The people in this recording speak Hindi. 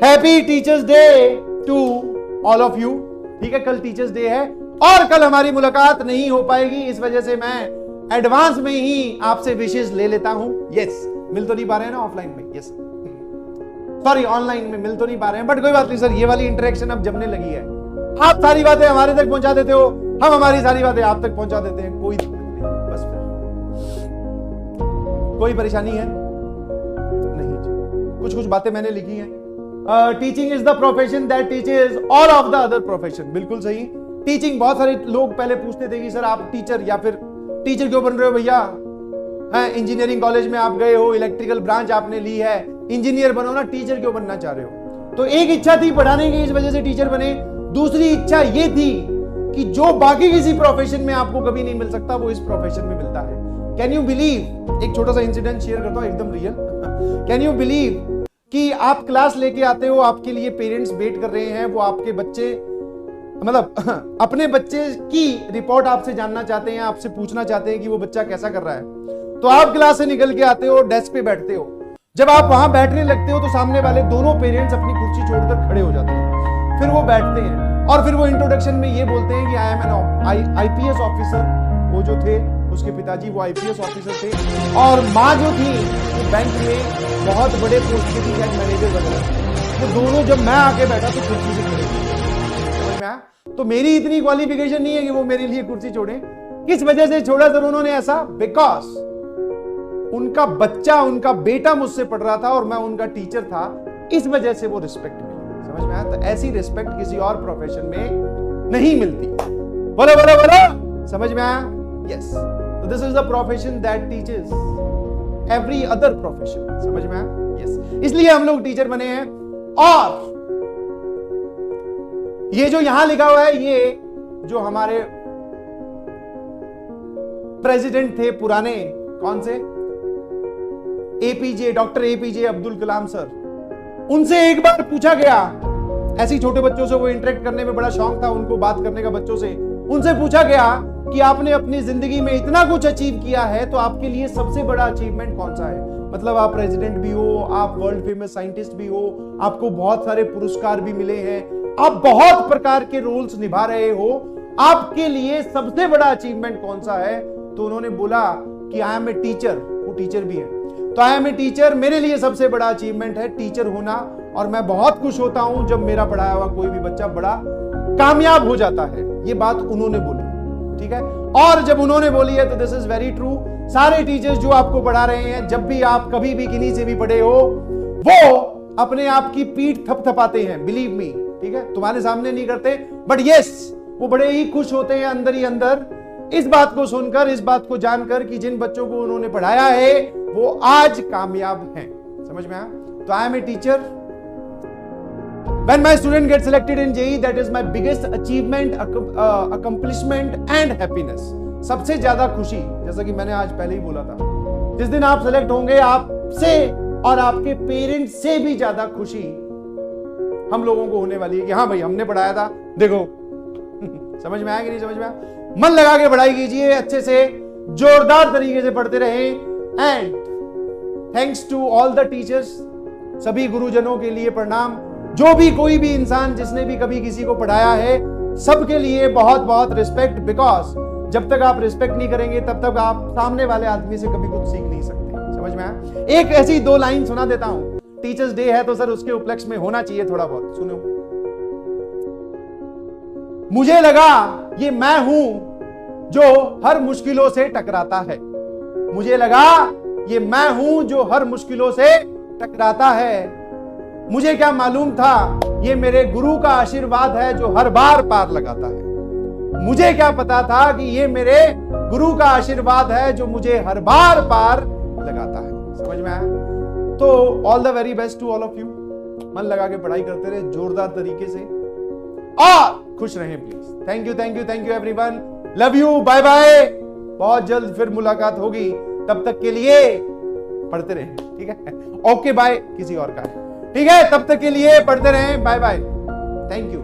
Happy teachers day to all of you. ठीक है, कल टीचर्स डे है और कल हमारी मुलाकात नहीं हो पाएगी, इस वजह से मैं एडवांस में ही आपसे विशेष ले लेता हूं। यस, मिल तो नहीं पा रहे हैं ना ऑफलाइन में, यस सॉरी ऑनलाइन में मिल तो नहीं पा रहे हैं, बट कोई बात नहीं सर, ये वाली इंटरेक्शन अब जमने लगी है। आप सारी बातें हमारे तक पहुंचा देते हो, हम हमारी सारी बातें आप तक पहुंचा देते हैं, कोई दिक्कत नहीं, बस फिर कोई परेशानी है नहीं। कुछ कुछ बातें मैंने लिखी हैं। Teaching is the profession that teaches all of the other profession. बिल्कुल सही। टीचिंग, बहुत सारे लोग पहले पूछते थे कि सर आप टीचर या फिर टीचर क्यों बन रहे हो भैया, इंजीनियरिंग कॉलेज में आप गए हो, इलेक्ट्रिकल ब्रांच आपने ली है, इंजीनियर बनो ना, टीचर क्यों बनना चाह रहे हो। तो एक इच्छा थी पढ़ाने की, इस वजह से टीचर बने। दूसरी इच्छा ये थी कि जो बाकी किसी प्रोफेशन में आपको कभी नहीं मिल सकता वो इस प्रोफेशन में मिलता है। कैन यू बिलीव, एक छोटा सा इंसिडेंट शेयर करता हूं एकदम रियल। कैन यू बिलीव कि आप क्लास लेके आते हो, आपके लिए पेरेंट्स वेट कर रहे हैं, वो आपके बच्चे मतलब अपने बच्चे की रिपोर्ट आपसे जानना चाहते हैं, आपसे पूछना चाहते हैं कि वो बच्चा कैसा कर रहा है। तो आप क्लास से निकल के आते हो, डेस्क पे बैठते हो। जब आप वहां बैठने लगते हो तो सामने वाले दोनों पेरेंट्स अपनी कुर्सी छोड़कर खड़े हो जाते हैं, फिर वो बैठते हैं और फिर वो इंट्रोडक्शन में ये बोलते हैं कि I am N IPS officer. वो जो थे उसके पिताजी वो आईपीएस ऑफिसर थे और माँ जो थी वो बैंक में बहुत बड़े पोस्ट पे थी, शायद मैनेजर वगैरह। तो दोनों जब मैं आके बैठा तो कुर्सी से खड़े थे। समझ में आया? तो मेरी इतनी क्वालिफिकेशन नहीं है कि वो मेरे लिए कुर्सी छोड़े। किस वजह से छोड़ा सर उन्होंने ऐसा? बिकॉज उनका बच्चा, उनका बेटा मुझसे पढ़ रहा था और मैं उनका टीचर था, इस वजह से वो रिस्पेक्ट मिली। समझ में आया? तो ऐसी रिस्पेक्ट किसी और प्रोफेशन में नहीं मिलती। बोलो बोलो बोलो, समझ में आया? यस, तो this is the profession that teaches every other profession. समझ में आया? यस, इसलिए हम लोग टीचर बने हैं। और ये जो यहां लिखा हुआ है, ये जो हमारे प्रेसिडेंट थे पुराने, कौन से, APJ, doctor APJ Abdul Kalam sir, उनसे एक बार पूछा गया, ऐसी छोटे बच्चों से वो इंटरेक्ट करने में बड़ा शौक था उनको, बात करने का बच्चों से। उनसे पूछा गया कि आपने अपनी जिंदगी में इतना कुछ अचीव किया है, तो आपके लिए सबसे बड़ा अचीवमेंट कौन सा है? मतलब आप प्रेसिडेंट भी हो, आप वर्ल्ड फेमस साइंटिस्ट भी हो, आपको बहुत सारे पुरस्कार भी मिले हैं, आप बहुत प्रकार के रोल्स निभा रहे हो, आपके लिए सबसे बड़ा अचीवमेंट कौन सा है? तो उन्होंने बोला कि आई एम ए टीचर। वो टीचर भी है, तो आई एम ए टीचर, मेरे लिए सबसे बड़ा अचीवमेंट है टीचर होना, और मैं बहुत खुश होता हूं जब मेरा पढ़ाया हुआ कोई भी बच्चा बड़ा कामयाब हो जाता है। ये बात उन्होंने बोली, ठीक है। और जब उन्होंने बोली है तो दिस इज वेरी ट्रू। सारे टीचर्स जो आपको पढ़ा रहे हैं, जब भी आप कभी भी किन्हीं से भी पढ़े हो, वो अपने आप की पीठ थपथपाते हैं, बिलीव मी, ठीक है। तुम्हारे सामने नहीं करते, बट यस, वो बड़े ही खुश होते हैं अंदर ही अंदर इस बात को सुनकर, इस बात को जानकर कि जिन बच्चों को उन्होंने पढ़ाया है वो आज कामयाब हैं। समझ में आया? तो I am a teacher. When my student gets selected in JEE, that is my biggest achievement, accomplishment and happiness. सबसे ज्यादा खुशी, जैसा कि मैंने आज पहले ही बोला था, जिस दिन आप सेलेक्ट होंगे, आपसे और आपके पेरेंट्स से भी ज्यादा खुशी हम लोगों को होने वाली है कि हाँ भाई हमने पढ़ाया था, देखो। समझ में आया कि नहीं समझ में आया? मन लगा के पढ़ाई कीजिए, अच्छे से जोरदार तरीके से पढ़ते रहें। And thanks to all the teachers, सभी गुरुजनों के लिए प्रणाम। जो भी कोई भी इंसान जिसने भी कभी किसी को पढ़ाया है, सबके लिए बहुत बहुत रिस्पेक्ट। बिकॉज जब तक आप रिस्पेक्ट नहीं करेंगे तब तक आप सामने वाले आदमी से कभी कुछ सीख नहीं सकते। समझ में आया? एक ऐसी दो लाइन सुना देता हूं। टीचर्स डे है तो सर उसके उपलक्ष्य में होना चाहिए थोड़ा बहुत, सुनो। मुझे लगा ये मैं हूं जो हर मुश्किलों से टकराता है। मुझे लगा ये मैं हूं जो हर मुश्किलों से टकराता है। मुझे क्या मालूम था ये मेरे गुरु का आशीर्वाद है जो हर बार पार लगाता है। मुझे क्या पता था कि ये मेरे गुरु का आशीर्वाद है जो मुझे हर बार पार लगाता है। समझ में आया? तो all the very best to all of you. मन लगा के पढ़ाई करते रहे जोरदार तरीके से और खुश रहें please. Thank you thank you thank you everyone, love you, bye bye. बहुत जल्द फिर मुलाकात होगी, तब तक के लिए पढ़ते रहें, ठीक है। ओके बाय, किसी और का है, ठीक है। तब तक के लिए पढ़ते रहें, बाय बाय, थैंक यू।